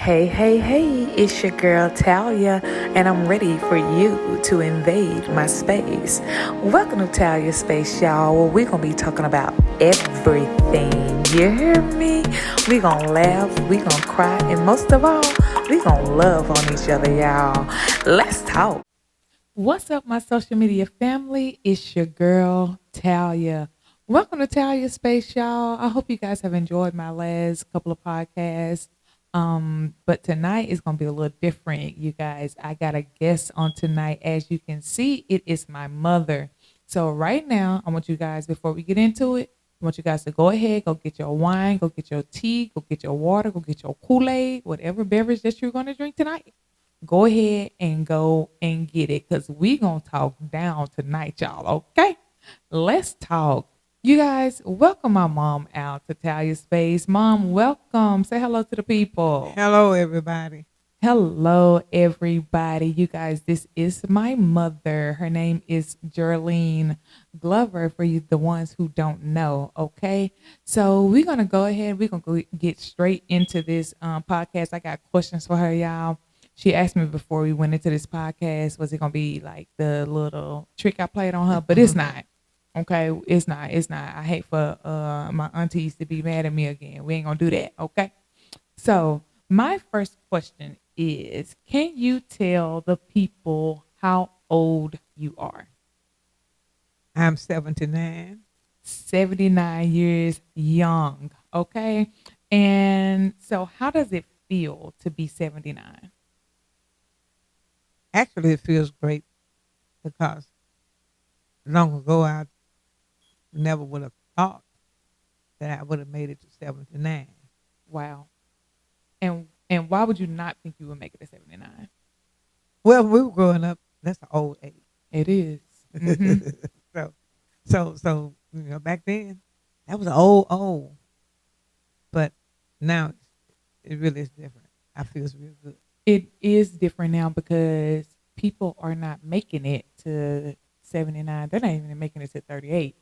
Hey, hey, hey, it's your girl Talia, and I'm ready for you to invade my space. Welcome to Talia Space, y'all, where we're going to be talking about everything. You hear me? We're going to laugh, we're going to cry, and most of all, we're going to love on each other, y'all. Let's talk. What's up, my social media family? It's your girl Talia. Welcome to Talia Space, y'all. I hope you guys have enjoyed my last couple of podcasts. But tonight is gonna be a little different, you guys. I got a guest on tonight. As you can see, it is my mother. So right now, I want you guys, before we get into it, I want you guys to go ahead, go get your wine, go get your tea, go get your water, go get your Kool-Aid, whatever beverage that you're gonna drink tonight. Go ahead and go and get it, because we gonna talk down tonight, y'all. Okay, let's talk. You guys, welcome my mom out to Talia Space. Mom, welcome. Say hello to the people. Hello, everybody. Hello, everybody. You guys, this is my mother. Her name is Jerlene Glover, for you, the ones who don't know. Okay, so we're gonna go ahead. We're gonna get straight into this podcast. I got questions for her, y'all. She asked me before we went into this podcast, was it gonna be like the little trick I played on her? But it's not. Okay, it's not. It's not. I hate for my aunties to be mad at me again. We ain't gonna do that. Okay. So my first question is: can you tell the people how old you are? I'm 79. 79 years young. Okay. And so, how does it feel to be 79? Actually, it feels great because long ago I never would have thought that I would have made it to 79. Wow. And why would you not think you would make it to 79? Well, when we were growing up, that's an old age. It is. Mm-hmm. So back then, that was old. But now it really is different. I feel it's real good. It is different now because people are not making it to 79. They're not even making it to 38.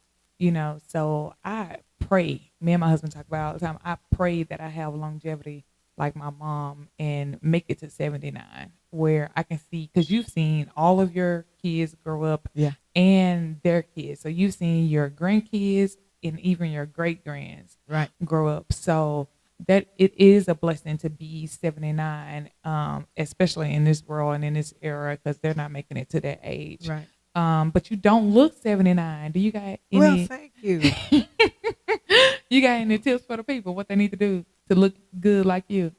So I pray, me and my husband talk about it all the time. I pray that I have longevity like my mom and make it to 79, where I can see, because you've seen all of your kids grow up, Yeah. and their kids. So you've seen your grandkids and even your great grands Right. grow up. So that it is a blessing to be 79, especially in this world and in this era, because they're not making it to that age. Right. But you don't look 79. Do you got Well, any? thank you. You got any tips for the people? What they need to do to look good like you?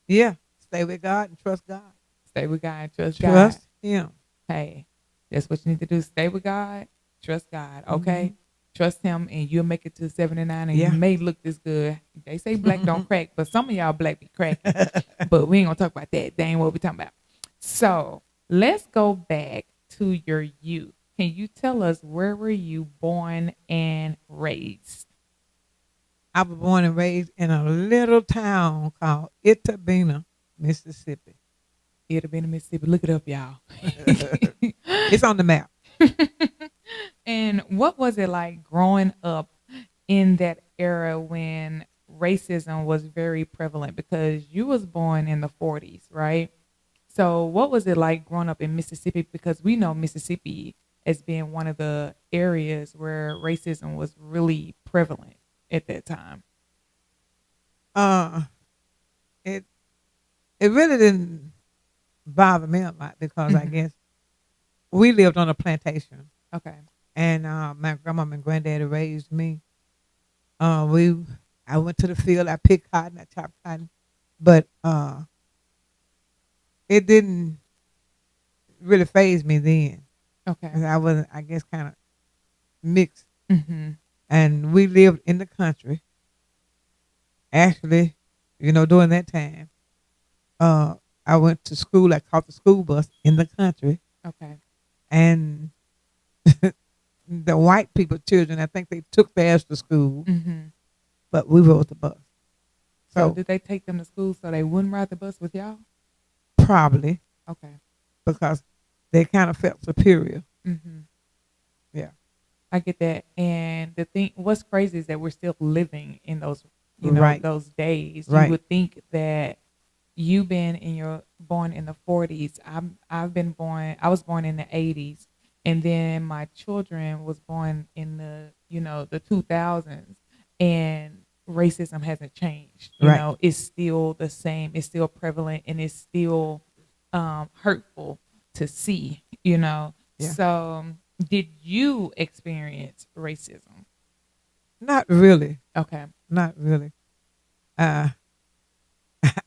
Yeah. Stay with God and trust God. Stay with God, trust God. Trust Him. Hey, that's what you need to do. Stay with God, trust God. Okay, Mhm. trust Him, and you'll make it to 79, and Yeah. you may look this good. They say black don't crack, but some of y'all black be cracking. But we ain't gonna talk about that. That ain't what we talking about. So let's go back to your youth. Can you tell us, where were you born and raised? I was born and raised in a little town called Itabena, Mississippi. It'll be in Mississippi. Look it up, y'all. It's on the map. And what was it like growing up in that era when racism was very prevalent? Because you was born in the 40s, right? So what was it like growing up in Mississippi? Because we know Mississippi as being one of the areas where racism was really prevalent at that time. Uh, it it really didn't bother me a lot because I Mhm. guess we lived on a plantation, Okay. and my grandma and granddaddy raised me. We I went to the field. I picked cotton. I chopped cotton, but it didn't really phase me then. Okay. 'Cause I wasn't, I guess, kind of mixed, Mm-hmm. and we lived in the country. Actually, during that time, uh, I went to school. I caught the school bus in the country, Okay. and the white people children, I think they took theirs to school, Mm-hmm. but we rode the bus. So So did they take them to school so they wouldn't ride the bus with y'all? probably Okay. because they kind of felt superior. Mm-hmm. Yeah. I get that. And the thing, what's crazy is that we're still living in those, Right. those days. You Right. would think that you been in your born in the 40s. I was born in the 80s, and then my children was born in the the 2000s, and racism hasn't changed. Right. It's still the same. It's still prevalent, and it's still hurtful to see. Yeah. So did you experience racism? Not really. Okay. Not really. Uh,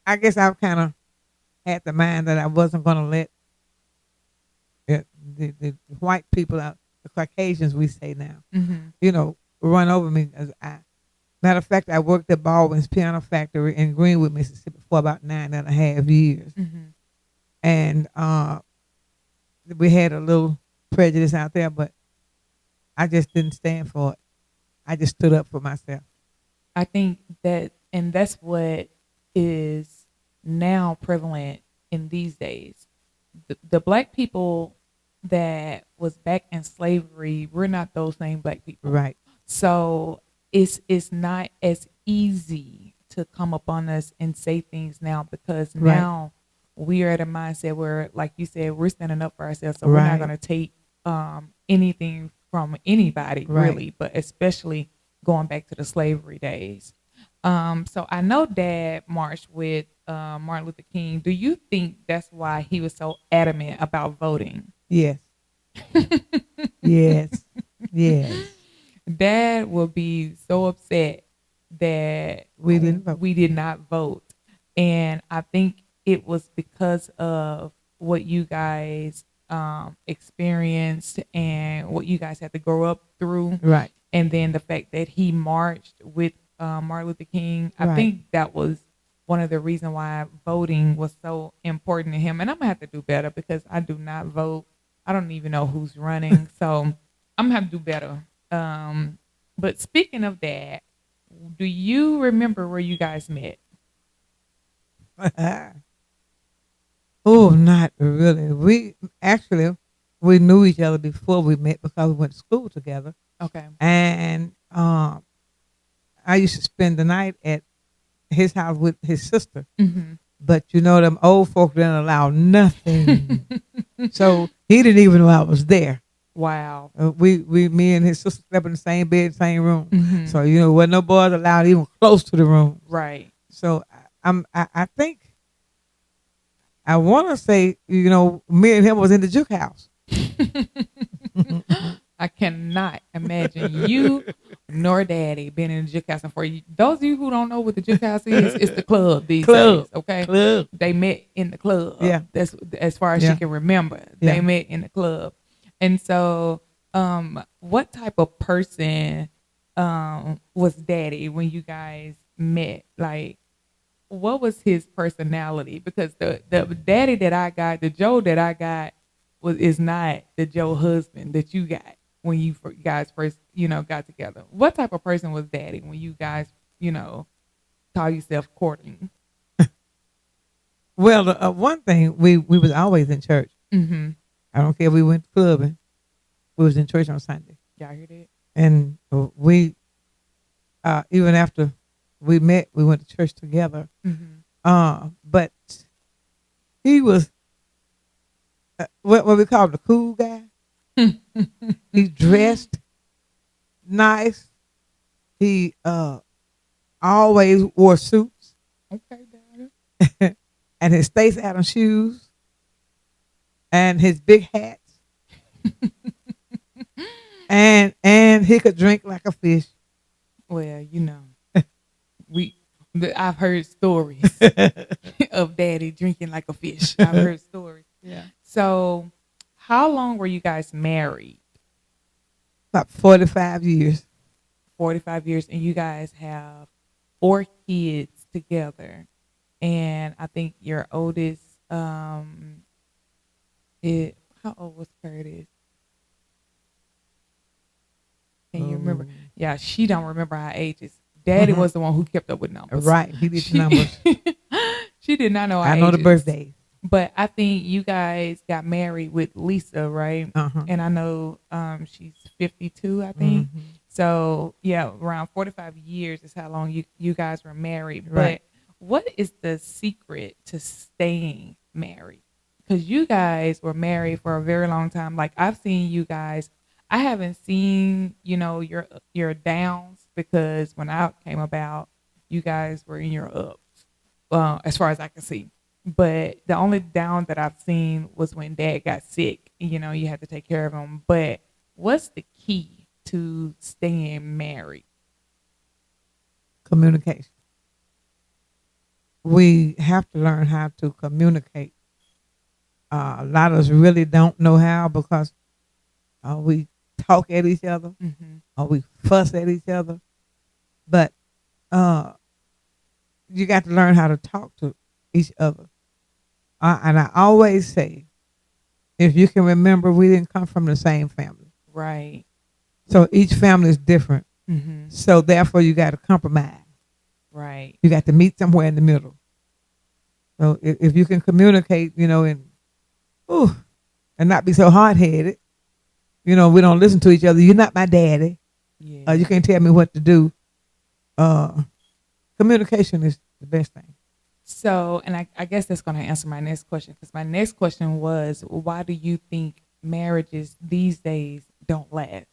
I guess I've kind of had the mind that I wasn't going to let the white people out, the Caucasians we say now, Mm-hmm. run over me. Matter of fact, I worked at Baldwin's Piano Factory in Greenwood, Mississippi for about 9.5 years. Mm-hmm. And we had a little prejudice out there, but I just didn't stand for it. I just stood up for myself. I think that, and that's what is now prevalent in these days. The black people that was back in slavery, we're not those same black people. Right. So it's not as easy to come upon us and say things now, because Right. now we are at a mindset where, like you said, we're standing up for ourselves. So we're not Right. going to take anything from anybody, Right. really, but especially going back to the slavery days. So I know Dad marched with Martin Luther King. Do you think that's why he was so adamant about voting? Yes. Yes. Yes. Dad will be so upset that We didn't vote. we did not vote. And I think it was because of what you guys experienced and what you guys had to grow up through. Right. And then the fact that he marched with Martin Luther King. I Right. think that was one of the reasons why voting was so important to him. And I'm going to have to do better, because I do not vote. I don't even know who's running. So I'm going to have to do better. But speaking of that, do you remember where you guys met? Oh, not really. We knew each other before we met because we went to school together. Okay. And I used to spend the night at his house with his sister. Mm-hmm. But them old folk didn't allow nothing. So he didn't even know I was there. Wow. Me and his sister slept in the same bed, same room. Mm-hmm. So wasn't no boys allowed even close to the room. Right. So I think I want to say me and him was in the juke house. I cannot imagine you nor Daddy being in the juke house. And for you, those of you who don't know what the juke house is, it's the club these days. Okay, Club. They met in the club. Yeah, that's as far as Yeah. she can remember. Yeah. They met in the club. And so, what type of person was Daddy when you guys met? Like, what was his personality? Because the Daddy that I got, the Joe that I got, is not the Joe husband that you got when you guys first got together. What type of person was Daddy when you guys call yourself courting? Well, one thing we was always in church. Mm-hmm. I don't care if we went clubbing. We was in church on Sunday. Y'all hear that? And we, even after we met, we went to church together. Mm-hmm. But he was what we call him, the cool guy. He dressed nice. He always wore suits. Okay, Daddy. And his Stace Adams shoes. And his big hats. and he could drink like a fish. Well, I've heard stories of Daddy drinking like a fish. I've heard stories. Yeah. So, how long were you guys married? About 45 years. 45 years, and you guys have 4 kids together. And I think your oldest, how old was Curtis? Can you remember? Yeah, she don't remember our ages. Daddy was the one who kept up with numbers. Right, he did the numbers. She did not know our I know the ages. birthdays. But I think you guys got married with Lisa, right? Uh-huh. And I know she's 52, I think. Mhm. So, yeah, around 45 years is how long you guys were married. Right. But what is the secret to staying married? Because you guys were married for a very long time. Like I've seen you guys. I haven't seen, your downs because when I came about, you guys were in your ups. As far as I can see. But the only down that I've seen was when dad got sick. You had to take care of him. But what's the key to staying married? Communication. We have to learn how to communicate. A lot of us really don't know how because we talk at each other Mm-hmm. or we fuss at each other. But uh, you got to learn how to talk to each other. And I always say, if you can remember, we didn't come from the same family. Right. So each family is different. Mm-hmm. So therefore, you got to compromise. Right. You got to meet somewhere in the middle. So if you can communicate, and not be so hard headed, we don't listen to each other. You're not my daddy. Yeah. You can't tell me what to do. Communication is the best thing. So, and I guess that's going to answer my next question because my next question was, why do you think marriages these days don't last?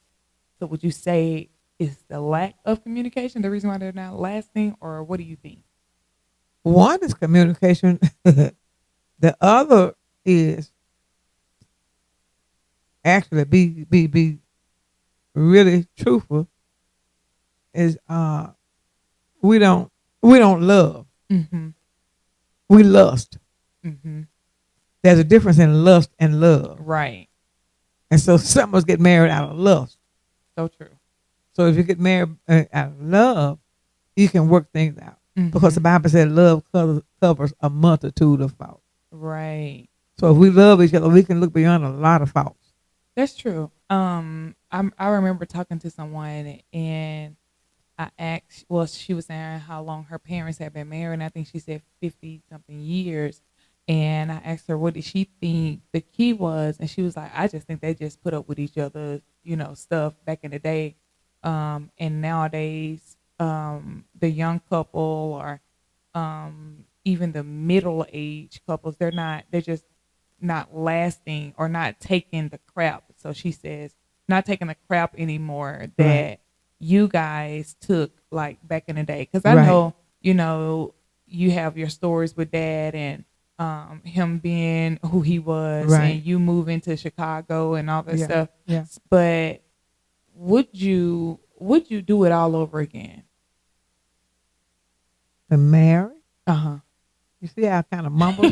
So, would you say is the lack of communication the reason why they're not lasting, or what do you think? One is communication. The other is actually be really truthful. Is we don't love. Mm-hmm. We lust. Mm-hmm. There's a difference in lust and love. Right. And so some of us get married out of lust. So true. So if you get married out of love, you can work things out. Mm-hmm. Because the Bible said love covers a multitude of faults. Right. So if we love each other, we can look beyond a lot of faults. That's true. I remember talking to someone and I asked, well, she was saying how long her parents had been married. And I think she said 50 something years. And I asked her, what did she think the key was? And she was like, I just think they just put up with each other, stuff back in the day. And nowadays, the young couple or even the middle age couples, they're just not lasting or not taking the crap. So she says, not taking the crap anymore that Right. you guys took like back in the day. Because I Right. know, you have your stories with dad and him being who he was Right. and you moving to Chicago and all that Yeah. stuff. Yeah. But would you do it all over again? To marry? Uh-huh. You see how I kind of mumble?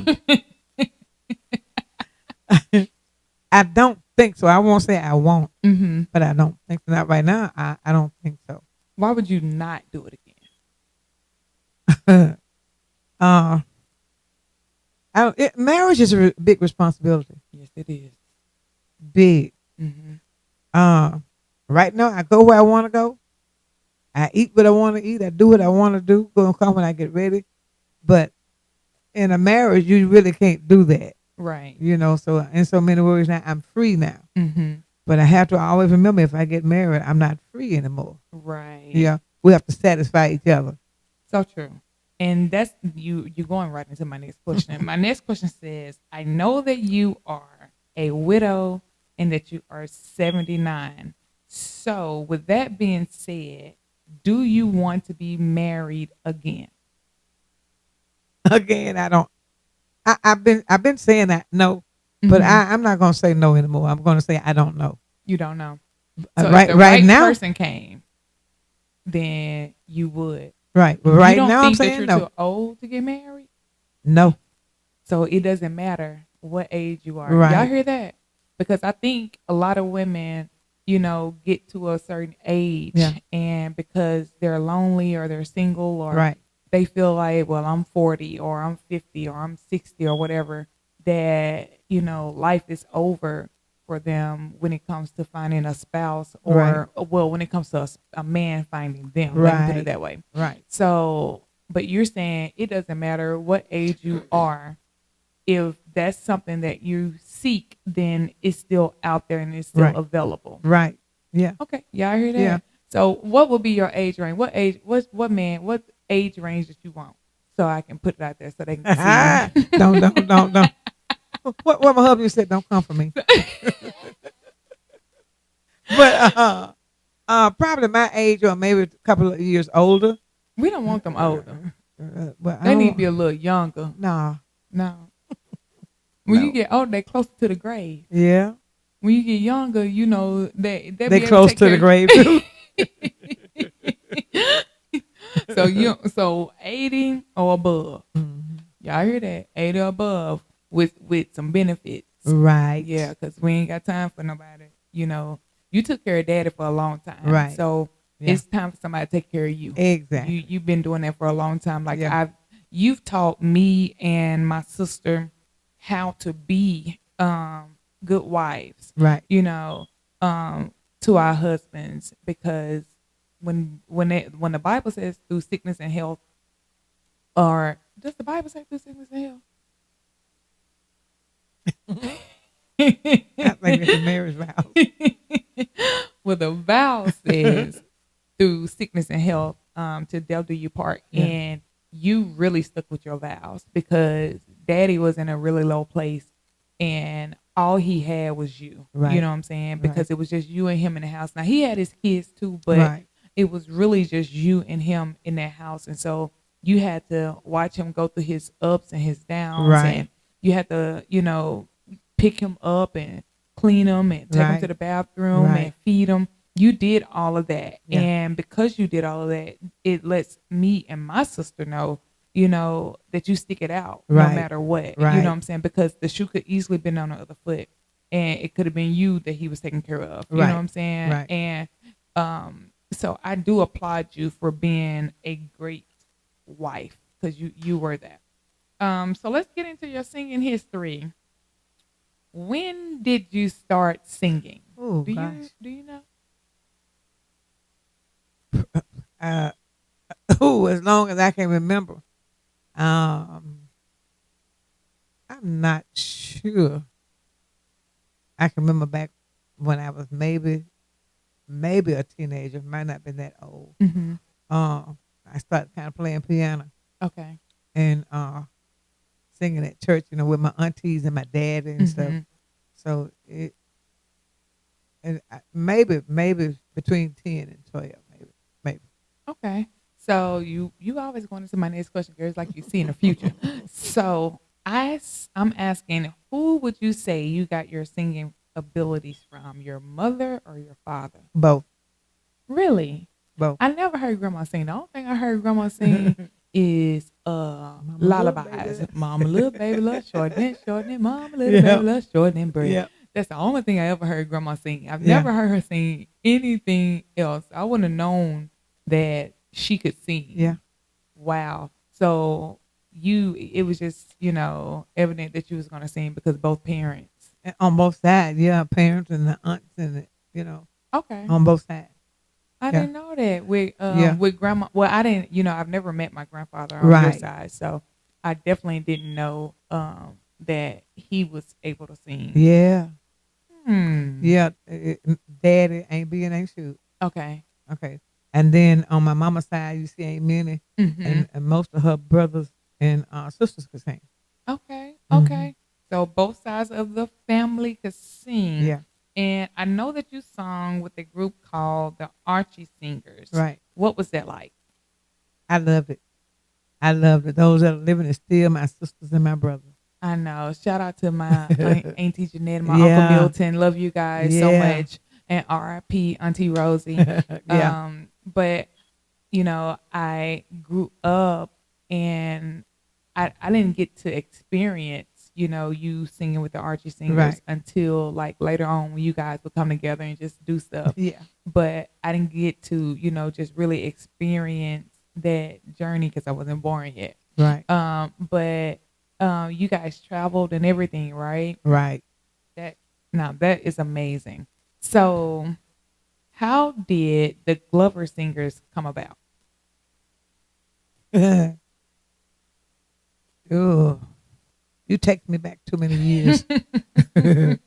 I don't think so. I won't say I won't, Mm-hmm. but I don't think so. Not right now. I don't think so. Why would you not do it again? Marriage is a big responsibility. Yes, it is. Big. Mm-hmm. Right now, I go where I want to go. I eat what I want to eat. I do what I want to do. Go and come when I get ready. But in a marriage, you really can't do that. Right. So in so many words now, I'm free now. Mm-hmm. But I have to always remember if I get married, I'm not free anymore. Right. Yeah. We have to satisfy each other. So true. And that's you're going right into my next question. My next question says, I know that you are a widow and that you are 79. So with that being said, do you want to be married again? Again, I don't. I've been saying that no, but Mhm. I'm not going to say no anymore. I'm going to say I don't know. You don't know. So Right if the right now, person came, then you would. right. But You right don't now, I'm think that saying you're no. too old to get married? No. So it doesn't matter what age you are. Right. Y'all hear that? Because I think a lot of women, get to a certain age Yeah. and because they're lonely or they're single or Right. they feel like, well, I'm 40 or I'm 50 or I'm 60 or whatever, that, life is over for them when it comes to finding a spouse or, well, when it comes to a man finding them. Let me put Right. it that way. Right. So, but you're saying it doesn't matter what age you are. If that's something that you seek, then it's still out there and it's still Right. available. Right. Yeah. Okay, y'all hear that? Yeah. So, what would be your age range? What age? What age range that you want? so I can put it out there so they can see. Don't. What my husband said, don't come for me. But probably my age or maybe a couple of years older. We don't want them older. But They need to be a little younger. Nah. No. When No. you get older, they closer to the grave. Yeah. When you get younger, you know they close to the grave too. So 80 or above. Mhm. Y'all hear that? 80 or above with some benefits. Right. Yeah, because we ain't got time for nobody. You know, you took care of daddy for a long time. Right. So Yeah. it's time for somebody to take care of you. Exactly. You've been doing that for a long time. Like Yeah. you've taught me and my sister how to be good wives. Right. You know, to our husbands, because when the Bible says through sickness and health, or does the Bible say through sickness and health? I think it's a marriage vow. Well, the vow says through sickness and health, till death do you part. Yeah. And you really stuck with your vows, because daddy was in a really low place and all he had was you. Right. You know what I'm saying? Because Right. it was just you and him in the house. Now he had his kids too, but Right. it was really just you and him in that house. And so you had to watch him go through his ups and his downs. Right. And you had to, you know, pick him up and clean him and take him Right. to the bathroom Right. and feed him. You did all of that. Yeah. And because you did all of that, it lets me and my sister know, you know, that you stick it out Right. no matter what. Right. You know what I'm saying? Because the shoe could easily been on the other foot, and it could have been you that he was taking care of. You Right. know what I'm saying? Right. And so I do applaud you for being a great wife, because you were that. So let's get into your singing history. When did you start singing? Oh, do gosh. you know? As long as I can remember. I'm not sure. I can remember back when I was maybe a teenager, might not have been that old. Mm-hmm. I started kind of playing piano Okay. and singing at church, you know, with my aunties and my dad and stuff. Mhm. So maybe between 10 and 12, maybe. Okay. So you always going into my next question, girl. It's like you see in the future. So I'm asking, who would you say you got your singing abilities from? Your mother or your father? Both. Both. I never heard grandma sing. The only thing I heard grandma sing is lullabies. Baby. Mama little baby love shortening, mama little Yeah. baby love shortening bread. Yeah. That's the only thing I ever heard grandma sing. I've Yeah. never heard her sing anything else. I wouldn't have known that she could sing. Yeah. Wow. So it was just, you know, evident that you was gonna sing because both parents. And on both sides, yeah, parents and the aunts and the, you know, Okay. on both sides. I Yeah. didn't know that Yeah. with grandma. Well, I didn't. You know, I've never met my grandfather on your Right. side, so I definitely didn't know that he was able to sing. Yeah. Hmm. Yeah. Daddy ain't being ain't shoot. Okay. Okay. And then on my mama's side, you see Aunt Minnie Mm-hmm. and most of her brothers and sisters could sing. Okay. Mhm. Okay. So both sides of the family could sing. Yeah. And I know that you sung with a group called the Archie Singers. Right. What was that like? I loved it. Those that are living is still my sisters and my brothers. I know. Shout out to my Auntie Jeanette and my Yeah. Uncle Milton. Love you guys so Yeah. much. And R.I.P. Auntie Rosie. Yeah. But, you know, I grew up and I didn't get to experience, you know, you singing with the Archie Singers Right. until like later on when you guys would come together and just do stuff. Yeah. But I didn't get to, you know, just really experience that journey because I wasn't born yet. Right. But you guys traveled and everything, right? Right. That is amazing. So how did the Glover Singers come about? Oh, you take me back too many years. I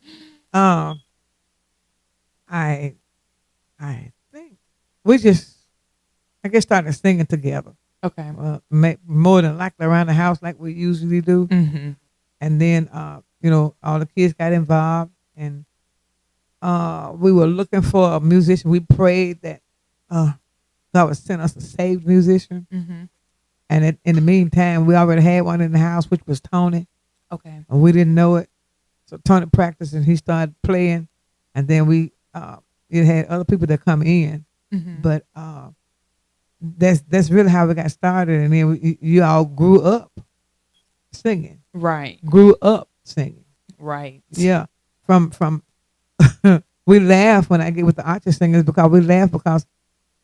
think we just, I guess, started singing together. Okay. More than likely around the house like we usually do. Mm-hmm. And then, all the kids got involved, and we were looking for a musician. We prayed that God would send us a saved musician. Mm-hmm. And in the meantime, we already had one in the house, which was Tony, Okay. and we didn't know it. So Tony practiced, and he started playing, and then it had other people that come in, Mm-hmm. but that's really how we got started. And then you all grew up singing, Right. grew up singing. Right. Yeah, from we laugh when I get with the archer singers because we laugh because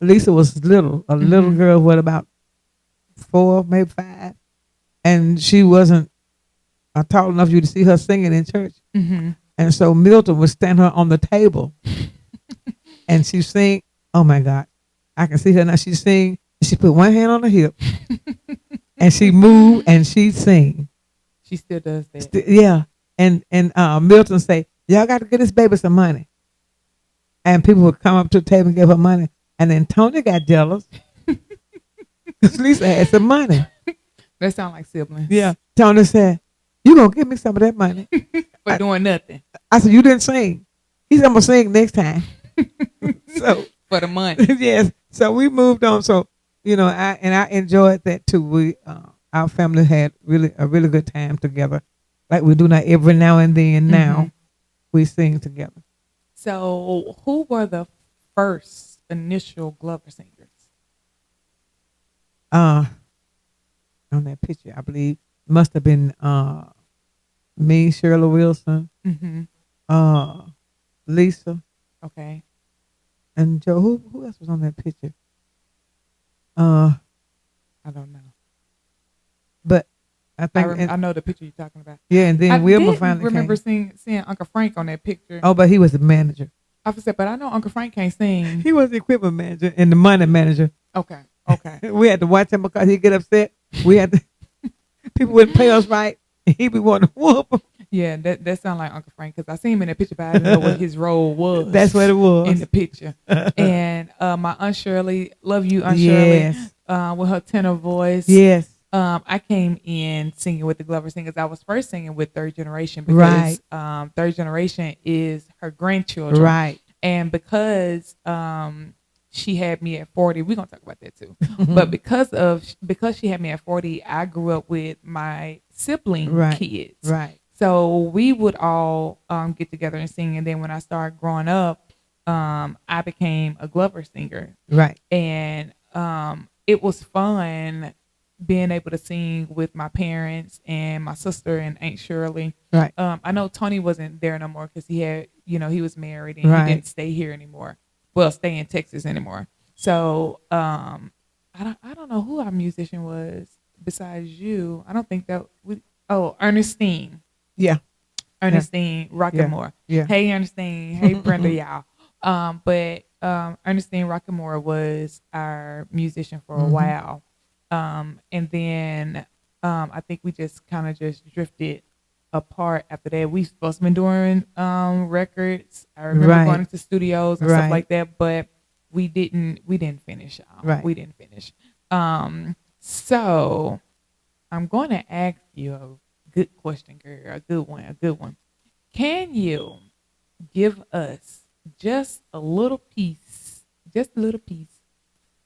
Lisa was a little Mhm. girl, what about 4, maybe 5, and she wasn't tall enough for you to see her singing in church. Mm-hmm. And so Milton would stand her on the table and she sing. Oh my God, I can see her now. She sing. She put one hand on her hip and she move and she sing. She still does that. Yeah, and Milton say, "Y'all got to get this baby some money." And people would come up to the table and give her money. And then Tony got jealous because Lisa had some money. That sound like siblings. Yeah. Tony said, "You gonna give me some of that money?" For doing nothing. I said, "You didn't sing." He said, "I'm gonna sing next time." So For the money. yes. So we moved on. So I enjoyed that too. We our family had a really good time together, like we do now every now and then. Now Mhm. we sing together. So, who were the first initial Glover singers? On that picture, I believe must have been me, Shirley Wilson, Mm-hmm. Lisa, Okay. and Joe. Who else was on that picture? I don't know. But I think I know the picture you're talking about. yeah, and then I Wilma didn't finally remember came. seeing Uncle Frank on that picture. Oh, but he was the manager. I said, but I know Uncle Frank can't sing. He was the equipment manager and the money manager. Okay. Okay. We had to watch him because he'd get upset. We had to, people wouldn't pay us right, and he'd be wanting to whoop 'em. Yeah, that sounds like Uncle Frank because I seen him in that picture, but I didn't know what his role was. That's what it was in the picture. And my Aunt Shirley, love you, Aunt Shirley, with her tenor voice. Yes. I came in singing with the Glover Singers. I was first singing with Third Generation because Third Generation is her grandchildren. Right. And because she had me at 40, we're gonna talk about that too. But because she had me at 40, I grew up with my sibling kids. Right. So we would all get together and sing. And then when I started growing up, I became a Glover singer. Right. And it was fun being able to sing with my parents and my sister and Aunt Shirley. Right. I know Tony wasn't there no more because he had, he was married and Right. he didn't stay here anymore. Well, stay in Texas anymore. So I don't know who our musician was besides you. I don't think that Ernestine. Yeah. Ernestine Rockemore. Yeah. Hey Ernestine. Hey Brenda, y'all. But Ernestine Rockemore was our musician for a while. And then I think we just kind of just drifted apart after that. We supposed to been doing records. I remember going to studios and stuff like that, but we didn't finish. We didn't finish. So I'm going to ask you a good question, girl. A good one. Can you give us just a little piece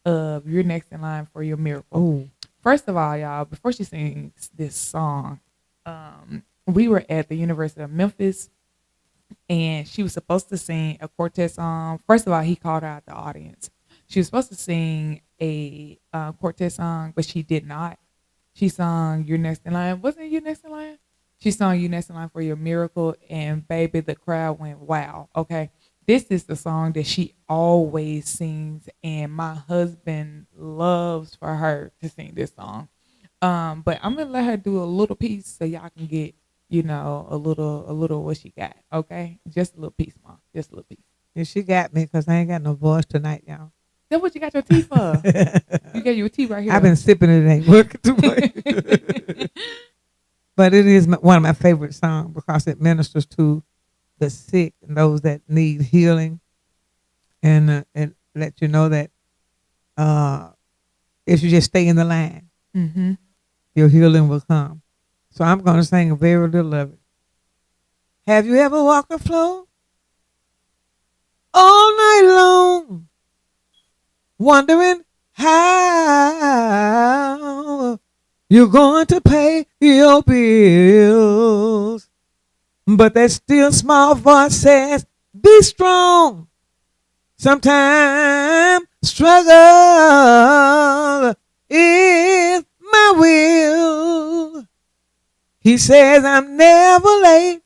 of You're Next in Line for Your Miracle? Ooh. First of all, y'all, before she sings this song, we were at the University of Memphis, and she was supposed to sing a quartet song. First of all, he called her out the audience. She was supposed to sing a quartet song, but she did not. She sung You're Next in Line. Wasn't it You Next in Line? She sung You Next in Line for Your Miracle, and baby, the crowd went, wow. Okay. This is the song that she always sings, and my husband loves for her to sing this song. But I'm gonna let her do a little piece so y'all can get, a little what she got. Okay, just a little piece, Mom. Just a little piece. And she got me because I ain't got no voice tonight, y'all. That's what you got your tea for. You got your tea right here. I've been sipping it. It ain't working too much. But it is one of my favorite songs because it ministers to the sick and those that need healing, and let you know that if you just stay in the line. Mm-hmm. Your healing will come. So I'm going to sing a very little of it. Have you ever walked the floor all night long, wondering how you're going to pay your bills? But that still small voice says, be strong. Sometimes struggle is my will. He says, I'm never late.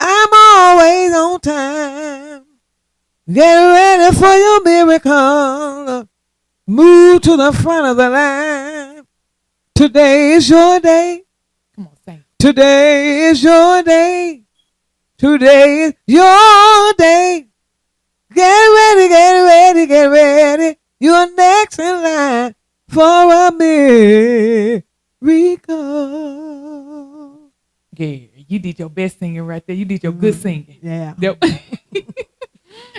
I'm always on time. Get ready for your miracle. Move to the front of the line. Today is your day. Come on, sing. Today is your day. Today is your day. Get ready, get ready, get ready. You're next in line for a miracle. Yeah, you did your best singing right there. You did your good singing. Yeah. Yep.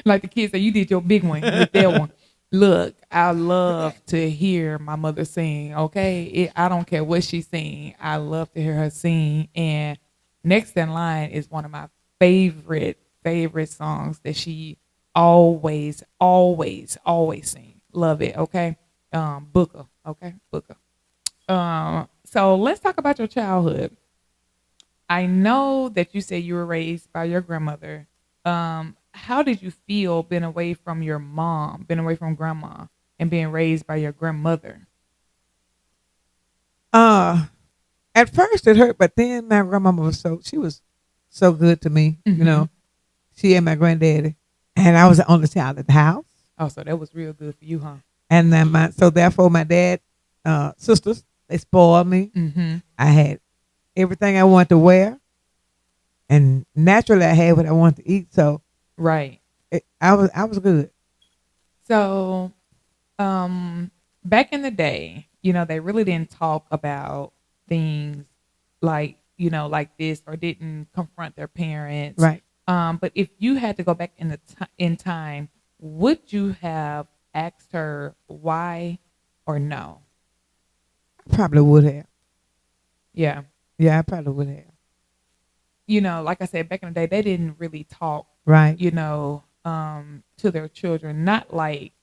Like the kids say, you did your big one with that one. Look, I love to hear my mother sing. Okay, I don't care what she sing. I love to hear her sing. And Next in Line is one of my favorite songs that she always sing. Love it. Okay, Booker. Okay, Booker. So let's talk about your childhood. I know that you said you were raised by your grandmother. How did you feel being away from your mom, being away from grandma, and being raised by your grandmother? At first it hurt, but then my grandmama she was so good to me, you know. She and my granddaddy. And I was the only child at the house. Oh, so that was real good for you, huh? And then therefore my dad, sisters, they spoiled me. Mm-hmm. I had everything I wanted to wear. And naturally I had what I wanted to eat. So Right. I was good. So, back in the day, they really didn't talk about things like, like this, or didn't confront their parents. Right. But if you had to go back in time, would you have asked her why or no? I probably would have. Yeah. Yeah, I probably would have. Like I said, back in the day, they didn't really talk, Right. to their children, not like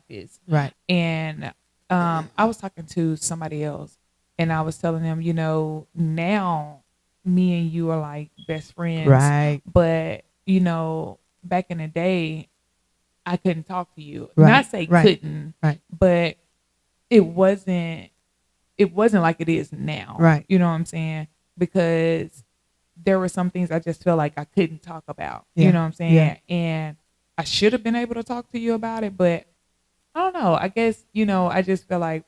this. Right. And I was talking to somebody else, and I was telling them, now me and you are like best friends. Right. But, back in the day, I couldn't talk to you. Right. Not say Right. couldn't, Right. but it wasn't like it is now. Right. You know what I'm saying? Because there were some things I just felt like I couldn't talk about. Yeah. You know what I'm saying? Yeah. And I should have been able to talk to you about it, but I don't know. I guess, I just feel like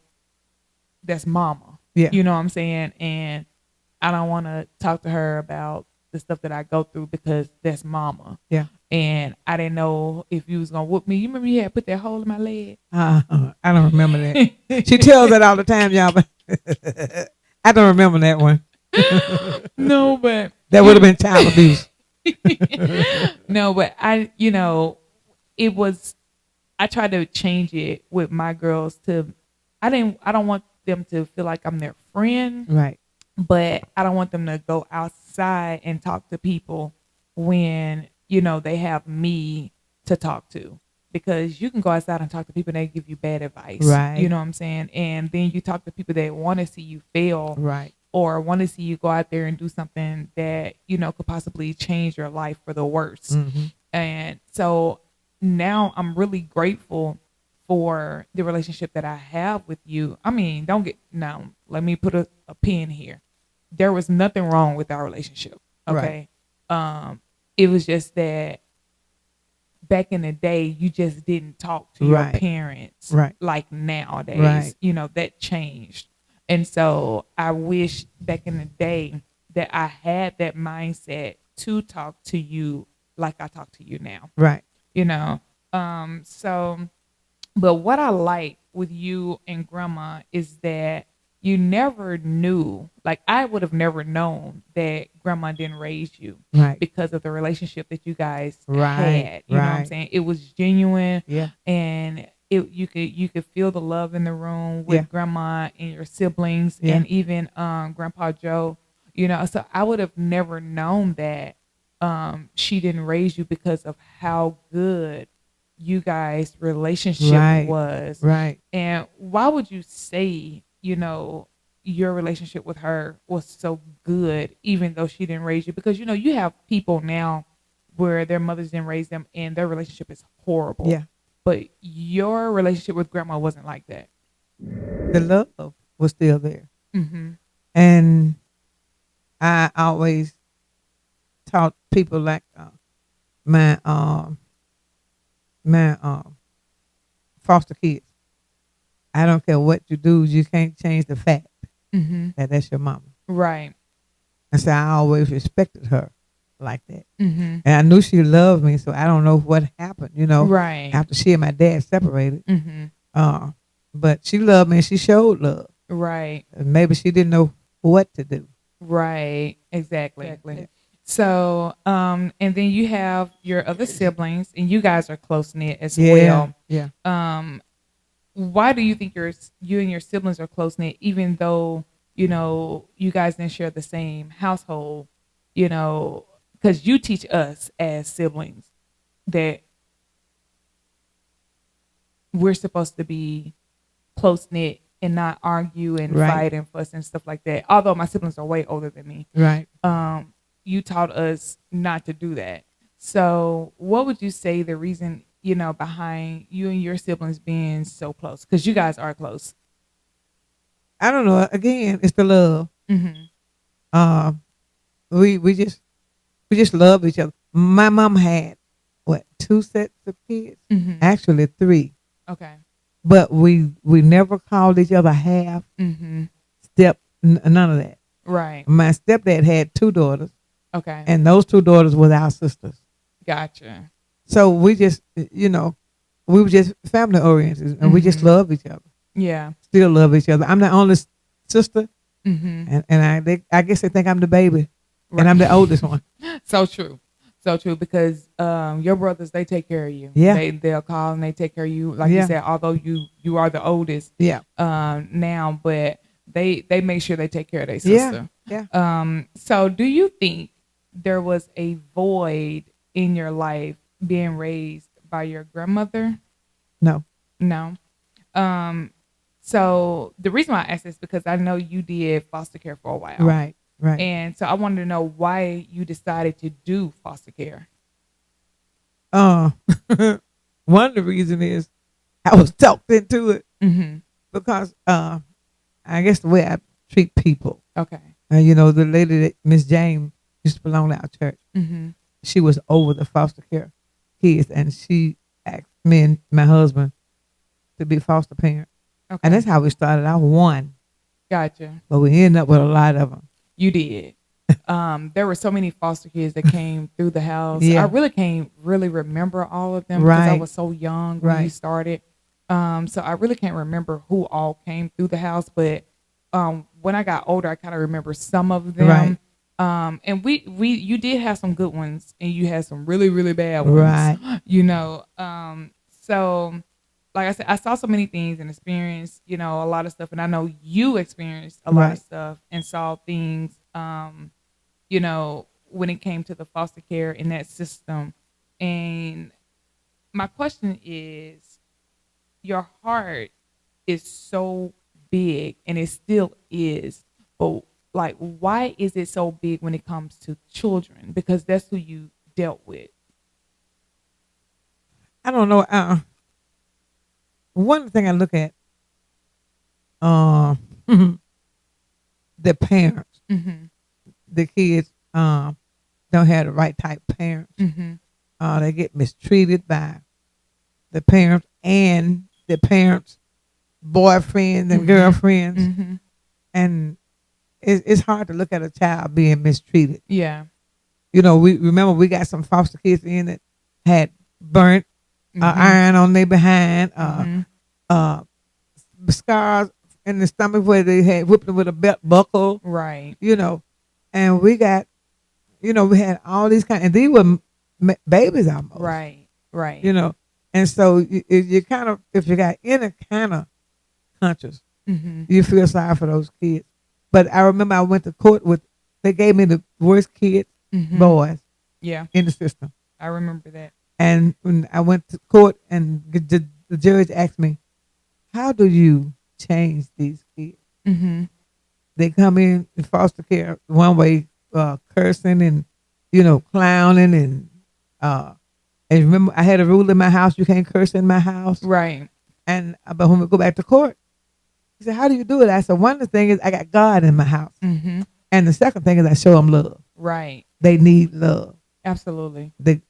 that's mama. Yeah. You know what I'm saying? And I don't want to talk to her about the stuff that I go through because that's mama. Yeah. And I didn't know if you was going to whoop me. You remember you had put that hole in my leg? I don't remember that. She tells that all the time, y'all, but I don't remember that one. No, but that would have been child abuse. No, but I tried to change it with my girls I don't want them to feel like I'm their friend. Right. But I don't want them to go outside and talk to people when, they have me to talk to. Because you can go outside and talk to people and they give you bad advice. Right. You know what I'm saying? And then you talk to people that want to see you fail. Right. Or want to see you go out there and do something that, could possibly change your life for the worse. Mm-hmm. And so now I'm really grateful for the relationship that I have with you. I mean, let me put a pin here. There was nothing wrong with our relationship. Okay. Right. It was just that back in the day, you just didn't talk to your parents like nowadays. Right. That changed. And so I wish back in the day that I had that mindset to talk to you like I talk to you now. Right. But what I like with you and grandma is that you never knew, like I would have never known that grandma didn't raise you. Right. Because of the relationship that you guys Right. had. You know what I'm saying? It was genuine. Yeah. And you could feel the love in the room with Yeah. grandma and your siblings Yeah. and even Grandpa Joe. You know, so I would have never known that she didn't raise you because of how good you guys' relationship Right. was. Right. And why would you say, your relationship with her was so good, even though she didn't raise you? Because, you have people now where their mothers didn't raise them and their relationship is horrible. Yeah. But your relationship with grandma wasn't like that. The love was still there. Mm-hmm. And I always taught people like my my foster kids. I don't care what you do, you can't change the fact Mm-hmm. that that's your mama. Right. And so I always respected her like that. Mm-hmm. And I knew she loved me, so I don't know what happened, Right. after she and my dad separated. Mm-hmm. But she loved me and she showed love. Right. And maybe she didn't know what to do. Right. Exactly. Yeah. So, and then you have your other siblings, and you guys are close knit as Yeah. well. Yeah. Why do you think you and your siblings are close knit, even though you guys didn't share the same household? Because you teach us as siblings that we're supposed to be close knit and not argue and Right. fight and fuss and stuff like that. Although my siblings are way older than me, Right. you taught us not to do that. So, what would you say the reason behind you and your siblings being so close? Because you guys are close. I don't know. Again, it's the love. Mm-hmm. We just love each other. My mom had what, 2 sets of kids? Mm-hmm. Actually 3. Okay. But we never called each other half, Mm-hmm. step, none of that. Right. My stepdad had 2 daughters, Okay. and those 2 daughters were our sisters. Gotcha. So we just, we were just family oriented, and we just Mhm. love each other. Yeah. Still love each other. I'm the only sister, Mm-hmm. and I guess they think I'm the baby, and I'm the oldest one. So true. So true, because your brothers, they take care of you. Yeah. They'll call and they take care of you. Like Yeah. you said, although you are the oldest Yeah. now, but they make sure they take care of their Yeah. sister. Yeah. So do you think there was a void in your life being raised by your grandmother? No. No. So the reason why I asked this is because I know you did foster care for a while. Right. Right. And so I wanted to know why you decided to do foster care. One of the reasons is I was talked into it Mm-hmm. because I guess the way I treat people. Okay. The lady that Miss James used to belong to our church. Mm-hmm. She was over the foster care kids, and she asked me and my husband to be foster parent. Okay. And that's how we started. I won, Gotcha. but we ended up with a lot of them. You did. There were so many foster kids that came through the house. Yeah. I really can't really remember all of them because I Right. was so young when you Right. started. So I really can't remember who all came through the house, but when I got older, I kind of remember some of them. Right. And you did have some good ones, and you had some really, really bad ones. Right. So like I said, I saw so many things and experienced, a lot of stuff, and I know you experienced a lot of Right. stuff and saw things, when it came to the foster care in that system. And my question is, your heart is so big, and it still is, but like, why is it so big when it comes to children? Because that's who you dealt with. I don't know. One thing I look at, the parents, Mm-hmm. the kids, don't have the right type of parents. Mm-hmm. They get mistreated by the parents and the parents' boyfriends and Mhm. girlfriends, Mm-hmm. and it's hard to look at a child being mistreated. Yeah. We remember we got some foster kids in that had burnt Mhm. iron on their behind, Mhm. scars in the stomach where they had whipped them with a belt buckle, Right. and we got, we had all these and these were babies almost, Right. Right. you know, And so you kind of, if you got any kind of conscience, Mm-hmm. you feel sorry for those kids. But I remember I went to court with, they gave me the worst kids, Mm-hmm. boys Yeah, in the system. I remember that. And when I went to court and the judge asked me, how do you change these kids? Mm-hmm. They come in foster care one way, cursing and, clowning and remember I had a rule in my house, you can't curse in my house. Right. And but when we go back to court, he said, how do you do it? I said, one of the things is I got God in my house. Mm-hmm. And the second thing is I show them love. Right. They need love. Absolutely. They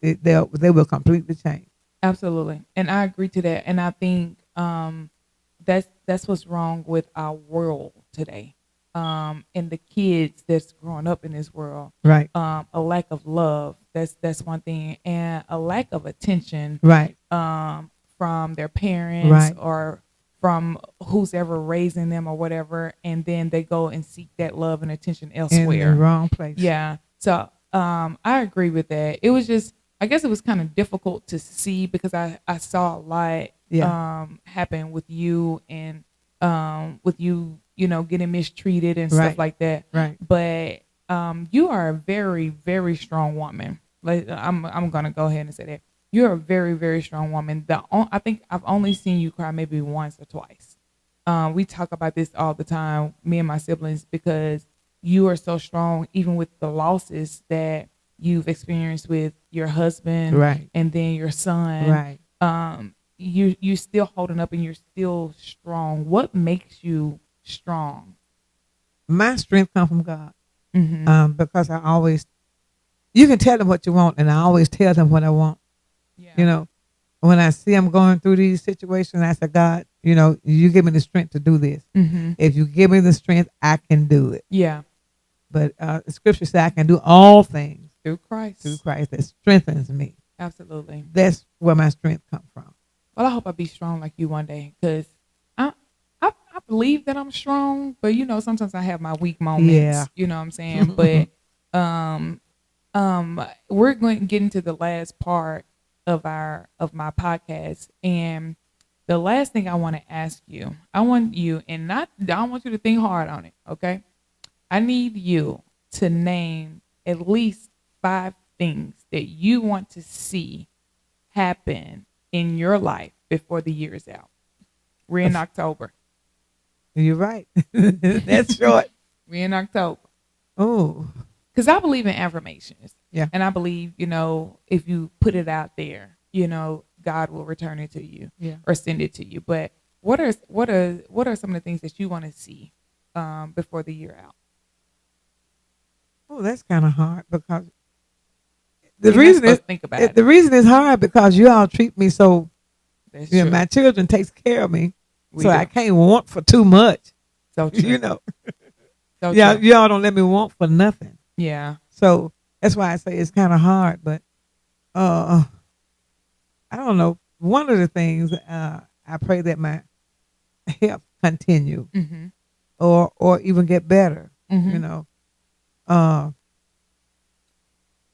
will completely change. Absolutely. And I agree to that. And I think that's what's wrong with our world today. And the kids that's growing up in this world. Right. A lack of love. That's one thing. And a lack of attention. Right. From their parents Right. or from who's ever raising them or whatever, and then they go and seek that love and attention In elsewhere. the wrong place. Yeah. So I agree with that. It was just, I guess it was kind of difficult to see because I saw a lot Yeah. happen with you and with you, getting mistreated and Right. stuff like that. Right. But you are a very, very strong woman. Like I'm gonna go ahead and say that. You're a very, very strong woman. I think I've only seen you cry maybe once or twice. We talk about this all the time, me and my siblings, because you are so strong, even with the losses that you've experienced with your husband, Right. and then your son. Right. You still holding up and you're still strong. What makes you strong? My strength comes from God. Mm-hmm. Because you can tell them what you want, and I always tell them what I want. Yeah. When I see them going through these situations, I say, God, you give me the strength to do this. Mm-hmm. If you give me the strength, I can do it. Yeah. But the scripture says I can do all things Through Christ. through Christ that strengthens me. Absolutely. That's where my strength comes from. Well, I hope I be strong like you one day, because I believe that I'm strong, but sometimes I have my weak moments. Yeah. You know what I'm saying? But we're going to get into the last part of my podcast, and the last thing I want to ask you, I want you, and I don't want you to think hard on it, okay? I need you to name at least 5 things that you want to see happen in your life before the year is out. We're in October. You're right. That's short. We're in October. Oh. Because I believe in affirmations. Yeah. And I believe, if you put it out there, God will return it to you. Yeah. Or send it to you. But what are some of the things that you want to see before the year out? Oh, that's kind of hard because You're not supposed to think about it. the reason it's hard because you all treat me so. That's true. My children takes care of me, We so do. I can't want for too much. So true. So Yeah, true. y'all don't let me want for nothing. Yeah. So that's why I say it's kind of hard. But I don't know. One of the things I pray that my health continue Mm-hmm. or even get better. Mm-hmm.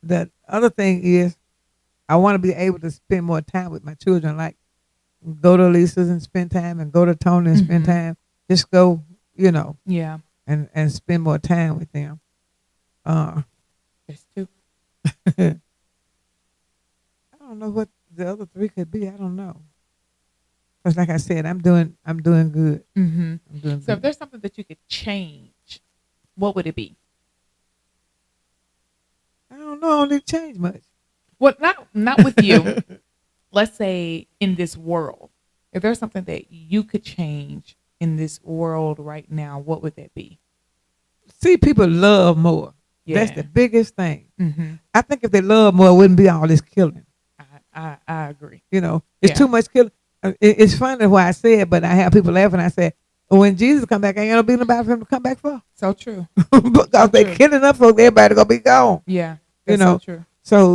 The other thing is I want to be able to spend more time with my children, like go to Lisa's and spend time, and go to Tony and spend Mhm. time. Just go, Yeah. and spend more time with them. That's true. I don't know what the other 3 could be. I don't know. Because like I said, I'm doing good. Mm-hmm. I'm doing So if good. there's something that you could change, what would it be? I don't know. I don't need to change much. Well, not with you. Let's say in this world, if there's something that you could change in this world right now, what would that be? See, people love more. Yeah. That's the biggest thing. Mm-hmm. I think if they love more, it wouldn't be all this killing. I agree. It's Yeah. too much killing. It's funny why I say it, but I have people laughing. I say, when Jesus come back, ain't gonna be nobody for him to come back for. So true. Because they true. killing up folks, everybody gonna be gone. Yeah. You That's know. so true.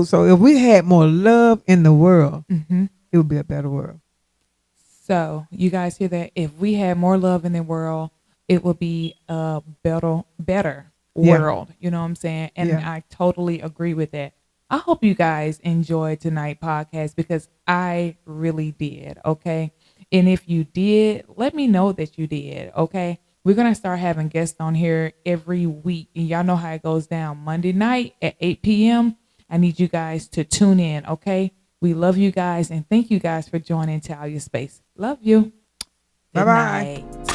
So if we had more love in the world, Mm-hmm. it would be a better world. So you guys hear that? If we had more love in the world, it would be a better Yeah. world. You know what I'm saying? And Yeah. I totally agree with that. I hope you guys enjoyed tonight podcast because I really did. Okay. And if you did, let me know that you did. Okay. We're going to start having guests on here every week. And y'all know how it goes down Monday night at 8 p.m. I need you guys to tune in. Okay. We love you guys and thank you guys for joining Talia Space. Love you. Bye Good bye. night.